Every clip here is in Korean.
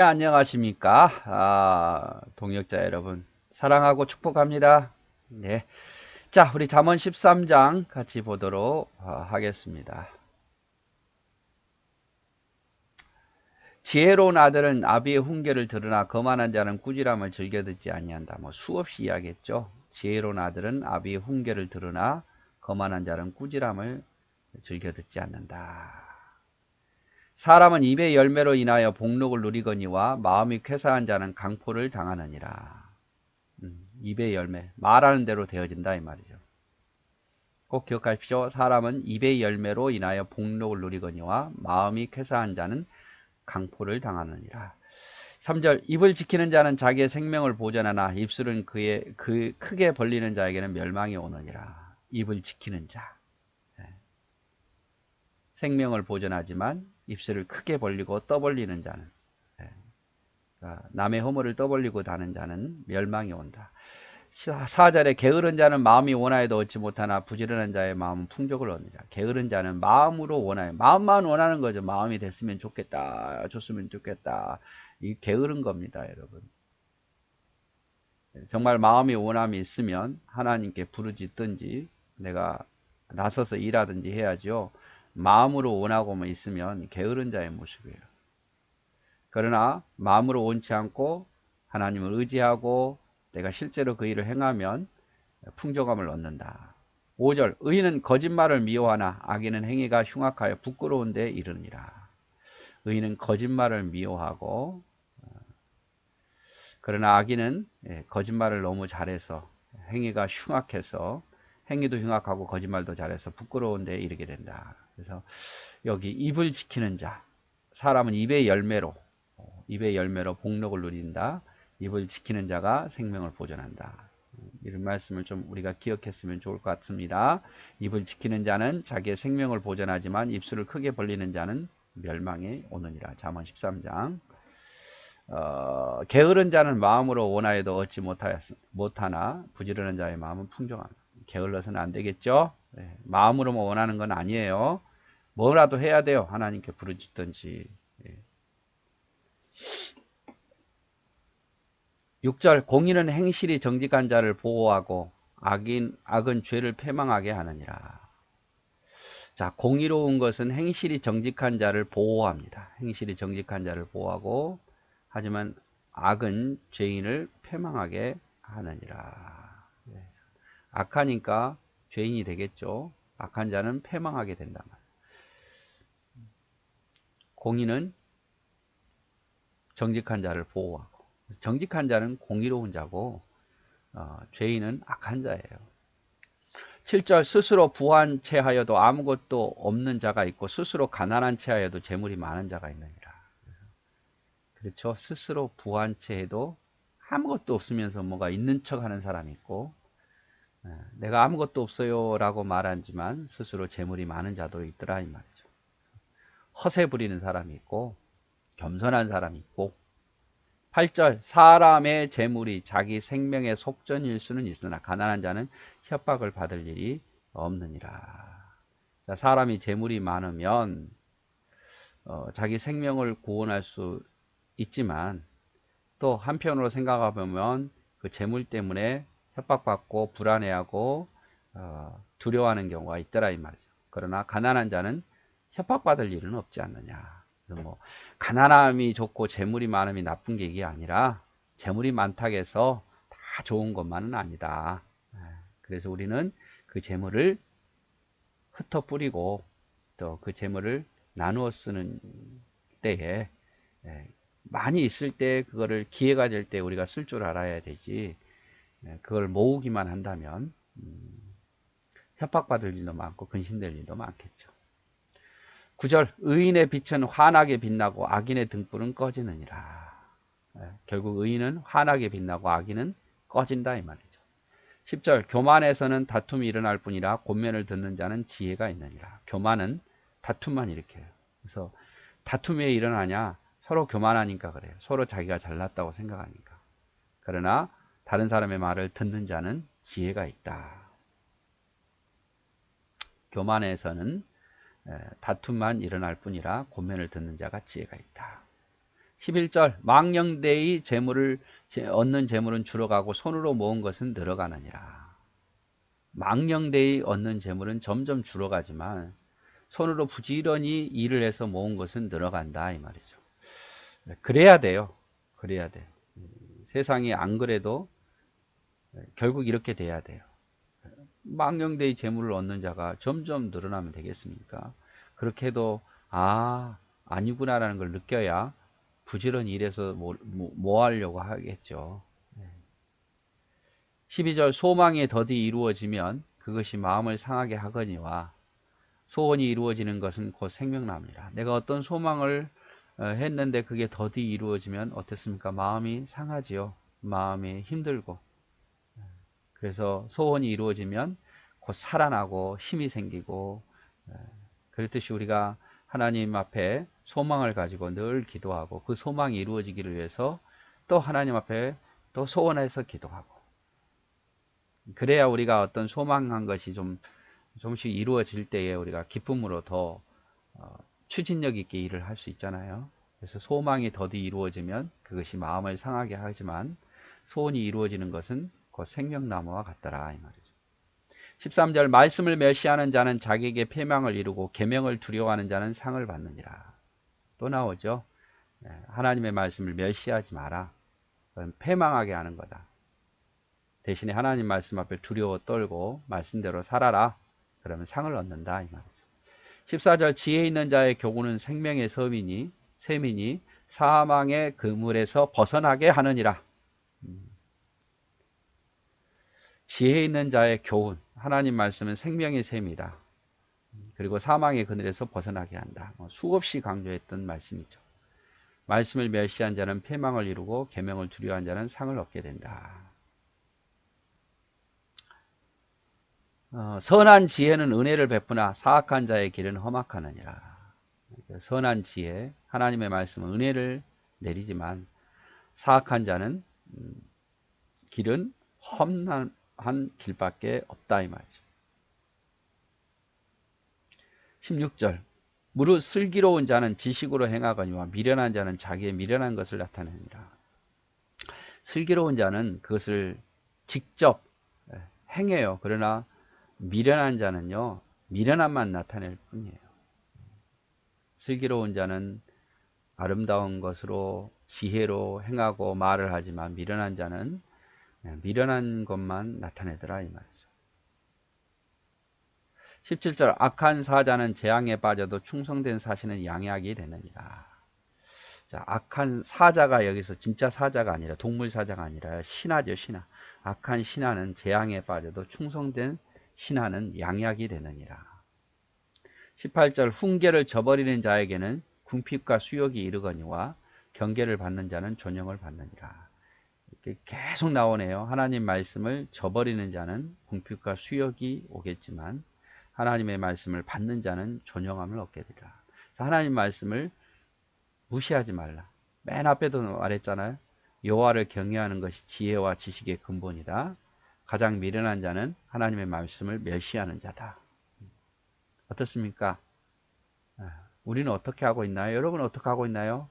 네, 안녕하십니까? 동역자 여러분. 사랑하고 축복합니다. 네. 자, 우리 잠언 13장 같이 보도록 하겠습니다. 지혜로운 아들은 아비의 훈계를 들으나 거만한 자는 꾸지람을 즐겨 듣지 아니한다. 뭐 수없이 이야기했죠. 지혜로운 아들은 아비의 훈계를 들으나 거만한 자는 꾸지람을 즐겨 듣지 않는다. 사람은 입의 열매로 인하여 복록을 누리거니와 마음이 쾌사한 자는 강포를 당하느니라. 입의 열매, 말하는 대로 되어진다 이 말이죠. 꼭 기억하십시오. 사람은 입의 열매로 인하여 복록을 누리거니와 마음이 쾌사한 자는 강포를 당하느니라. 3절 입을 지키는 자는 자기의 생명을 보전하나 입술은 그 크게 벌리는 자에게는 멸망이 오느니라. 입을 지키는 자. 생명을 보전하지만 입술을 크게 벌리고 떠벌리는 자는, 남의 허물을 떠벌리고 다는 자는 멸망이 온다. 4절에 게으른 자는 마음이 원하여도 얻지 못하나 부지런한 자의 마음은 풍족을 얻느니라. 게으른 자는 마음으로 원하여, 마음만 원하는 거죠. 마음이 됐으면 좋겠다, 줬으면 좋겠다. 이 게으른 겁니다, 여러분. 정말 마음이 원함이 있으면 하나님께 부르짖든지 내가 나서서 일하든지 해야죠. 마음으로 원하고만 있으면 게으른 자의 모습이에요. 그러나 마음으로 원치 않고 하나님을 의지하고 내가 실제로 그 일을 행하면 풍족함을 얻는다. 5절 의인은 거짓말을 미워하나 악인은 행위가 흉악하여 부끄러운 데 이르니라. 의인은 거짓말을 미워하고 그러나 악인은 거짓말을 너무 잘해서 행위가 흉악해서 행위도 흉악하고 거짓말도 잘해서 부끄러운 데 이르게 된다. 그래서 여기 입을 지키는 자, 사람은 입의 열매로 복록을 누린다. 입을 지키는 자가 생명을 보존한다. 이런 말씀을 좀 우리가 기억했으면 좋을 것 같습니다. 입을 지키는 자는 자기의 생명을 보존하지만 입술을 크게 벌리는 자는 멸망에 오느니라. 잠언 13장. 게으른 자는 마음으로 원하여도 얻지 못하나 부지런한 자의 마음은 풍성함. 게을러서는 안 되겠죠. 마음으로만 원하는 건 아니에요. 뭐라도 해야 돼요. 하나님께 부르짖든지. 6절 공의는 행실이 정직한 자를 보호하고 악은 죄를 패망하게 하느니라. 자, 공의로운 것은 행실이 정직한 자를 보호합니다. 행실이 정직한 자를 보호하고 하지만 악은 죄인을 패망하게 하느니라. 악하니까 죄인이 되겠죠. 악한 자는 패망하게 된다. 공의는 정직한 자를 보호하고 정직한 자는 공의로운 자고 죄인은 악한 자예요. 7절 스스로 부한 채하여도 아무것도 없는 자가 있고 스스로 가난한 채하여도 재물이 많은 자가 있느니라. 그렇죠. 스스로 부한 채해도 아무것도 없으면서 뭐가 있는 척 하는 사람이 있고 내가 아무것도 없어요 라고 말하지만 스스로 재물이 많은 자도 있더라 이 말이죠. 허세 부리는 사람이 있고 겸손한 사람이 있고 8절 사람의 재물이 자기 생명의 속전일 수는 있으나 가난한 자는 협박을 받을 일이 없느니라. 자, 사람이 재물이 많으면 자기 생명을 구원할 수 있지만 또 한편으로 생각해 보면 그 재물 때문에 협박받고 불안해하고 두려워하는 경우가 있더라 이 말이죠. 그러나 가난한 자는 협박받을 일은 없지 않느냐. 뭐 가난함이 좋고 재물이 많음이 나쁜 게 이게 아니라 재물이 많다고 해서 다 좋은 것만은 아니다. 그래서 우리는 그 재물을 흩어 뿌리고 또 그 재물을 나누어 쓰는 때에 많이 있을 때 그거를 기회가 될 때 우리가 쓸 줄 알아야 되지 그걸 모으기만 한다면 협박받을 일도 많고 근심될 일도 많겠죠. 9절 의인의 빛은 환하게 빛나고 악인의 등불은 꺼지느니라. 결국 의인은 환하게 빛나고 악인은 꺼진다 이 말이죠. 10절 교만에서는 다툼이 일어날 뿐이라 권면을 듣는 자는 지혜가 있느니라. 교만은 다툼만 일으켜요. 그래서 다툼이 왜 일어나냐? 서로 교만하니까 그래요. 서로 자기가 잘났다고 생각하니까. 그러나 다른 사람의 말을 듣는 자는 지혜가 있다. 교만에서는 다툼만 일어날 뿐이라 권면을 듣는 자가 지혜가 있다. 11절 망령되이 얻는 재물은 줄어가고 손으로 모은 것은 늘어가느니라. 망령되이 얻는 재물은 점점 줄어가지만 손으로 부지런히 일을 해서 모은 것은 늘어간다 이 말이죠. 그래야 돼요. 그래야 돼. 세상이 안 그래도 결국 이렇게 돼야 돼요. 망령되이 재물을 얻는 자가 점점 늘어나면 되겠습니까? 그렇게 해도 아니구나라는 걸 느껴야 부지런히 일해서 뭐 하려고 하겠죠. 12절 소망이 더디 이루어지면 그것이 마음을 상하게 하거니와 소원이 이루어지는 것은 곧 생명나무니라. 내가 어떤 소망을 했는데 그게 더디 이루어지면 어떻습니까? 마음이 상하지요. 마음이 힘들고. 그래서 소원이 이루어지면 곧 살아나고 힘이 생기고, 그렇듯이 우리가 하나님 앞에 소망을 가지고 늘 기도하고 그 소망이 이루어지기를 위해서 또 하나님 앞에 또 소원해서 기도하고, 그래야 우리가 어떤 소망한 것이 좀씩 이루어질 때에 우리가 기쁨으로 더 추진력 있게 일을 할 수 있잖아요. 그래서 소망이 더디 이루어지면 그것이 마음을 상하게 하지만 소원이 이루어지는 것은 곧 생명나무와 같더라 이 말이죠. 13절 말씀을 멸시하는 자는 자기에게 패망을 이루고 계명을 두려워하는 자는 상을 받느니라. 또 나오죠. 하나님의 말씀을 멸시하지 마라. 그건 패망하게 하는 거다. 대신에 하나님 말씀 앞에 두려워 떨고 말씀대로 살아라. 그러면 상을 얻는다 이 말이죠. 14절 지혜 있는 자의 교훈은 생명의 셈이니 사망의 그물에서 벗어나게 하느니라. 지혜 있는 자의 교훈, 하나님 말씀은 생명의 셈이다. 그리고 사망의 그늘에서 벗어나게 한다. 수없이 강조했던 말씀이죠. 말씀을 멸시한 자는 패망을 이루고 계명을 두려워한 자는 상을 얻게 된다. 선한 지혜는 은혜를 베푸나 사악한 자의 길은 험악하느니라. 선한 지혜, 하나님의 말씀은 은혜를 내리지만 사악한 자는 길은 험난한 길밖에 없다 이 말이죠. 16절 무릇 슬기로운 자는 지식으로 행하거니와 미련한 자는 자기의 미련한 것을 나타내니라. 슬기로운 자는 그것을 직접 행해요. 그러나 미련한 자는요, 미련함만 나타낼 뿐이에요. 슬기로운 자는 아름다운 것으로 지혜로 행하고 말을 하지만 미련한 자는 미련한 것만 나타내더라 이 말이죠. 17절 악한 사자는 재앙에 빠져도 충성된 사신은 양약이 되느니라. 자, 악한 사자가 여기서 진짜 사자가 아니라 동물 사자가 아니라 신하죠, 신하. 악한 신하는 재앙에 빠져도 충성된 신하는 양약이 되느니라. 18절 훈계를 저버리는 자에게는 궁핍과 수욕이 이르거니와 경계를 받는 자는 존영을 받느니라. 이렇게 계속 나오네요. 하나님 말씀을 저버리는 자는 궁핍과 수욕이 오겠지만 하나님의 말씀을 받는 자는 존영함을 얻게 되리라. 하나님 말씀을 무시하지 말라. 맨 앞에도 말했잖아요. 여호와를 경외하는 것이 지혜와 지식의 근본이다. 가장 미련한 자는 하나님의 말씀을 멸시하는 자다. 어떻습니까? 우리는 어떻게 하고 있나요? 여러분 어떻게 하고 있나요?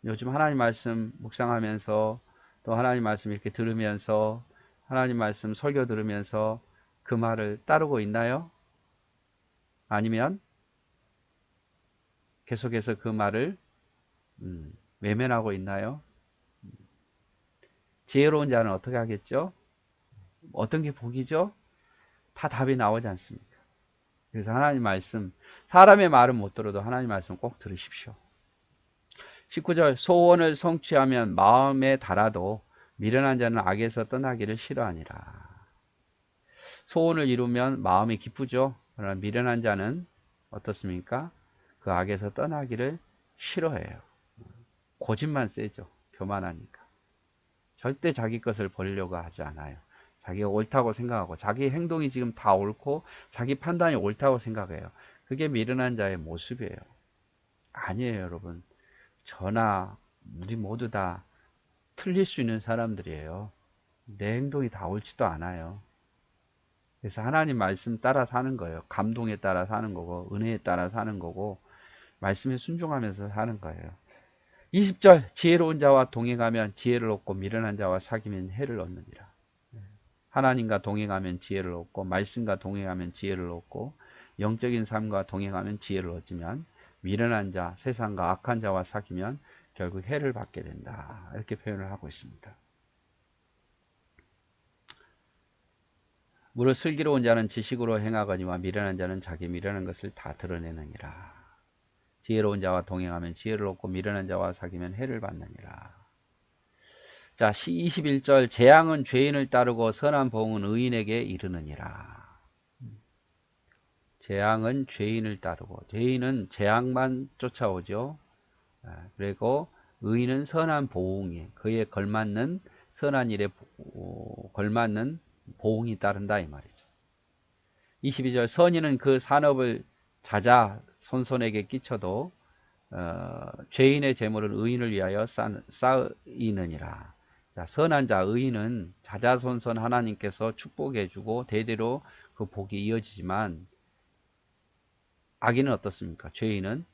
요즘 하나님 말씀 묵상하면서 또 하나님 말씀 이렇게 들으면서 하나님 말씀 설교 들으면서 그 말을 따르고 있나요? 아니면 계속해서 그 말을 외면하고 있나요? 지혜로운 자는 어떻게 하겠죠? 어떤 게 복이죠? 다 답이 나오지 않습니까? 그래서 하나님 말씀, 사람의 말은 못 들어도 하나님 말씀 꼭 들으십시오. 19절 소원을 성취하면 마음에 달아도 미련한 자는 악에서 떠나기를 싫어하니라. 소원을 이루면 마음이 기쁘죠. 그러나 미련한 자는 어떻습니까? 그 악에서 떠나기를 싫어해요. 고집만 세죠. 교만하니까. 절대 자기 것을 버리려고 하지 않아요. 자기가 옳다고 생각하고 자기 행동이 지금 다 옳고 자기 판단이 옳다고 생각해요. 그게 미련한 자의 모습이에요. 아니에요, 여러분. 저나 우리 모두 다 틀릴 수 있는 사람들이에요. 내 행동이 다 옳지도 않아요. 그래서 하나님 말씀 따라 사는 거예요. 감동에 따라 사는 거고 은혜에 따라 사는 거고 말씀에 순종하면서 사는 거예요. 20절 지혜로운 자와 동행하면 지혜를 얻고 미련한 자와 사귀면 해를 얻느니라. 하나님과 동행하면 지혜를 얻고 말씀과 동행하면 지혜를 얻고 영적인 삶과 동행하면 지혜를 얻지만 미련한 자, 세상과 악한 자와 사귀면 결국 해를 받게 된다. 이렇게 표현을 하고 있습니다. 무릇 슬기로운 자는 지식으로 행하거니와 미련한 자는 자기 미련한 것을 다 드러내느니라. 지혜로운 자와 동행하면 지혜를 얻고 미련한 자와 사귀면 해를 받느니라. 자, 21절 재앙은 죄인을 따르고 선한 보응은 의인에게 이르느니라. 재앙은 죄인을 따르고 죄인은 재앙만 쫓아오죠. 그리고 의인은 선한 보응이 그에 걸맞는 선한 일에 걸맞는 보응이 따른다 이 말이죠. 22절 선인은 그 산업을 자자손손에게 끼쳐도 죄인의 재물은 의인을 위하여 쌓이느니라. 자, 선한 자 의인은 자자손손 하나님께서 축복해 주고 대대로 그 복이 이어지지만 악인은 어떻습니까? 죄인은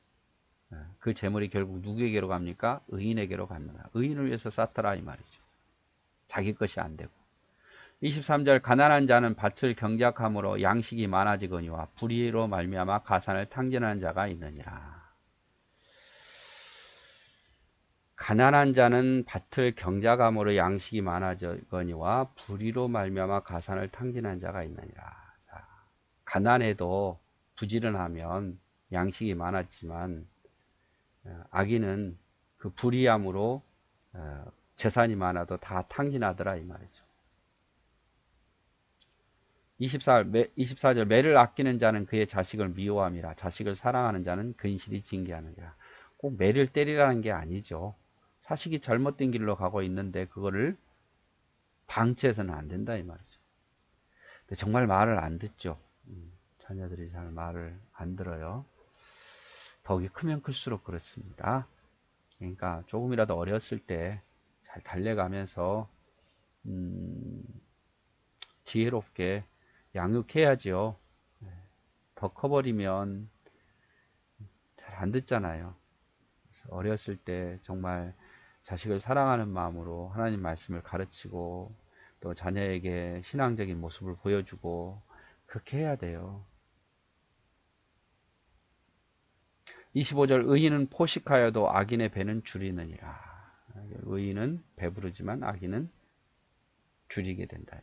그 재물이 결국 누구에게로 갑니까? 의인에게로 갑니다. 의인을 위해서 쌓더라 이 말이죠. 자기 것이 안 되고. 23절 가난한 자는 밭을 경작함으로 양식이 많아지거니와 불의로 말미암아 가산을 탕진하는 자가 있느니라. 가난한 자는 밭을 경작함으로 양식이 많아지거니와 불의로 말미암아 가산을 탕진하는 자가 있느니라. 자, 가난해도 부지런하면 양식이 많았지만 악인은 그 불의함으로 재산이 많아도 다 탕진하더라 이 말이죠. 24절 매를 아끼는 자는 그의 자식을 미워함이라. 자식을 사랑하는 자는 근실이 징계하느니라. 꼭 매를 때리라는 게 아니죠. 자식이 잘못된 길로 가고 있는데 그거를 방치해서는 안 된다 이 말이죠. 근데 정말 말을 안 듣죠. 자녀들이 잘 말을 안 들어요. 덕이 크면 클수록 그렇습니다. 그러니까 조금이라도 어렸을 때 잘 달래가면서 지혜롭게 양육해야죠. 더 커버리면 잘 안 듣잖아요. 그래서 어렸을 때 정말 자식을 사랑하는 마음으로 하나님 말씀을 가르치고 또 자녀에게 신앙적인 모습을 보여주고 그렇게 해야 돼요. 25절 의인은 포식하여도 악인의 배는 줄이느니라. 의인은 배부르지만 악인은 줄이게 된다.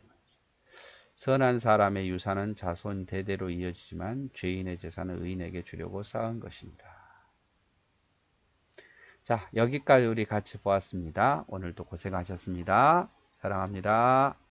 선한 사람의 유산은 자손 대대로 이어지지만 죄인의 재산은 의인에게 주려고 쌓은 것입니다. 자, 여기까지 우리 같이 보았습니다. 오늘도 고생하셨습니다. 사랑합니다.